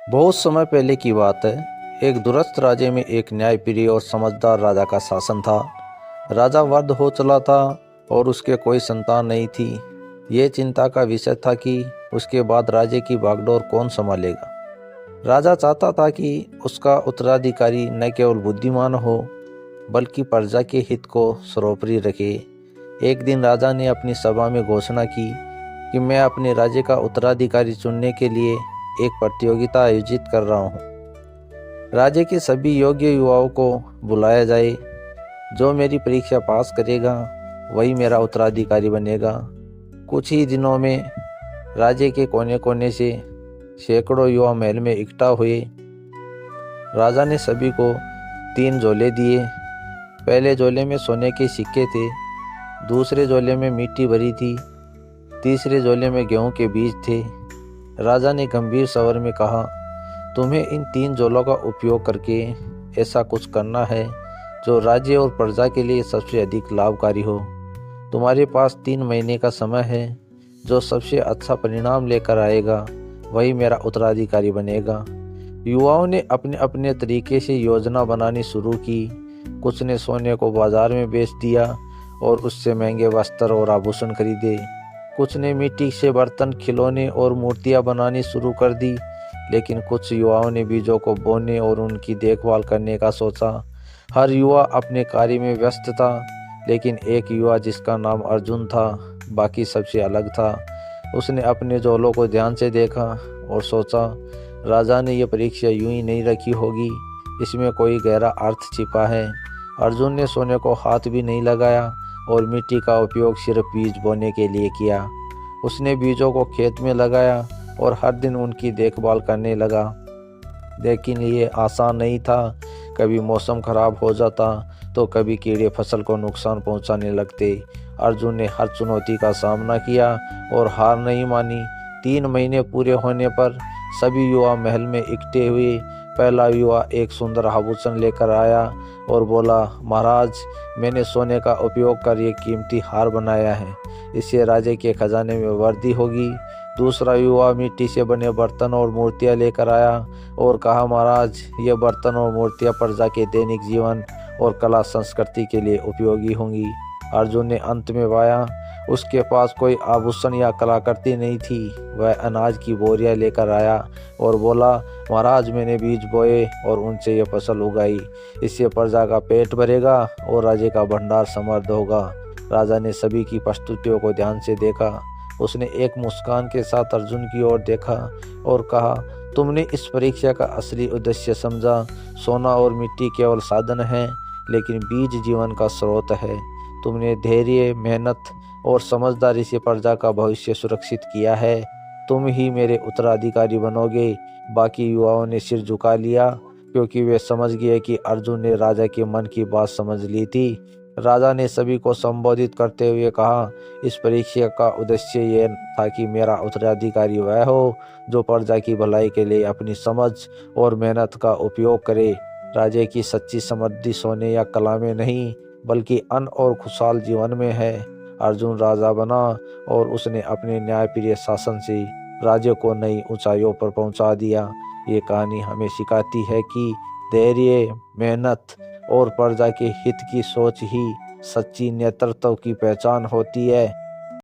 बहुत समय पहले की बात है। एक दुरस्त राज्य में एक न्यायप्रिय और समझदार राजा का शासन था। राजा वृद्ध हो चला था और उसके कोई संतान नहीं थी। ये चिंता का विषय था कि उसके बाद राज्य की बागडोर कौन संभालेगा। राजा चाहता था कि उसका उत्तराधिकारी न केवल बुद्धिमान हो बल्कि प्रजा के हित को सर्वोपरि रखे। एक दिन राजा ने अपनी सभा में घोषणा की कि मैं अपने राज्य का उत्तराधिकारी चुनने के लिए एक प्रतियोगिता आयोजित कर रहा हूँ। राज्य के सभी योग्य युवाओं को बुलाया जाए। जो मेरी परीक्षा पास करेगा वही मेरा उत्तराधिकारी बनेगा। कुछ ही दिनों में राज्य के कोने कोने से सैकड़ों युवा महल में इकट्ठा हुए। राजा ने सभी को 3 झोले दिए। पहले झोले में सोने के सिक्के थे, दूसरे झोले में मिट्टी भरी थी, तीसरे झोले में गेहूं के बीज थे। राजा ने गंभीर स्वर में कहा, तुम्हें इन 3 झोलों का उपयोग करके ऐसा कुछ करना है जो राज्य और प्रजा के लिए सबसे अधिक लाभकारी हो। तुम्हारे पास 3 महीने का समय है। जो सबसे अच्छा परिणाम लेकर आएगा वही मेरा उत्तराधिकारी बनेगा। युवाओं ने अपने अपने तरीके से योजना बनानी शुरू की। कुछ ने सोने को बाजार में बेच दिया और उससे महंगे वस्त्र और आभूषण खरीदे। कुछ ने मिट्टी से बर्तन, खिलौने और मूर्तियां बनानी शुरू कर दी। लेकिन कुछ युवाओं ने बीजों को बोने और उनकी देखभाल करने का सोचा। हर युवा अपने कार्य में व्यस्त था, लेकिन एक युवा जिसका नाम अर्जुन था बाकी सबसे अलग था। उसने अपने झोलों को ध्यान से देखा और सोचा, राजा ने यह परीक्षा यूं ही नहीं रखी होगी, इसमें कोई गहरा अर्थ छिपा है। अर्जुन ने सोने को हाथ भी नहीं लगाया और मिट्टी का उपयोग सिर्फ बीज बोने के लिए किया। उसने बीजों को खेत में लगाया और हर दिन उनकी देखभाल करने लगा। लेकिन ये आसान नहीं था। कभी मौसम खराब हो जाता तो कभी कीड़े फसल को नुकसान पहुंचाने लगते। अर्जुन ने हर चुनौती का सामना किया और हार नहीं मानी। 3 महीने पूरे होने पर सभी युवा महल में इकट्ठे हुए। पहला युवा एक सुंदर आभूषण लेकर आया और बोला, महाराज, मैंने सोने का उपयोग कर ये कीमती हार बनाया है। इससे राजे के खजाने में वृद्धि होगी। दूसरा युवा मिट्टी से बने बर्तन और मूर्तियां लेकर आया और कहा, महाराज, ये बर्तन और मूर्तियां प्रजा के दैनिक जीवन और कला संस्कृति के लिए उपयोगी होंगी। अर्जुन ने अंत में पाया उसके पास कोई आभूषण या कलाकृति नहीं थी। वह अनाज की बोरियां लेकर आया और बोला, महाराज, मैंने बीज बोए और उनसे यह फसल उगाई। इससे प्रजा का पेट भरेगा और राज्य का भंडार समृद्ध होगा। राजा ने सभी की प्रस्तुतियों को ध्यान से देखा। उसने एक मुस्कान के साथ अर्जुन की ओर देखा और कहा, तुमने इस परीक्षा का असली उद्देश्य समझा। सोना और मिट्टी केवल साधन है, लेकिन बीज जीवन का स्रोत है। तुमने धैर्य, मेहनत और समझदारी से प्रजा का भविष्य सुरक्षित किया है। तुम ही मेरे उत्तराधिकारी बनोगे। बाकी युवाओं ने सिर झुका लिया, क्योंकि वे समझ गए कि अर्जुन ने राजा के मन की बात समझ ली थी। राजा ने सभी को संबोधित करते हुए कहा, इस परीक्षा का उद्देश्य यह था कि मेरा उत्तराधिकारी वह हो जो प्रजा की भलाई के लिए अपनी समझ और मेहनत का उपयोग करे। राज्य की सच्ची समृद्धि सोने या कला में नहीं, बल्कि अन्न और खुशहाल जीवन में है। अर्जुन राजा बना और उसने अपने न्यायप्रिय शासन से राज्य को नई ऊंचाइयों पर पहुंचा दिया। ये कहानी हमें सिखाती है कि धैर्य, मेहनत और प्रजा के हित की सोच ही सच्ची नेतृत्व की पहचान होती है।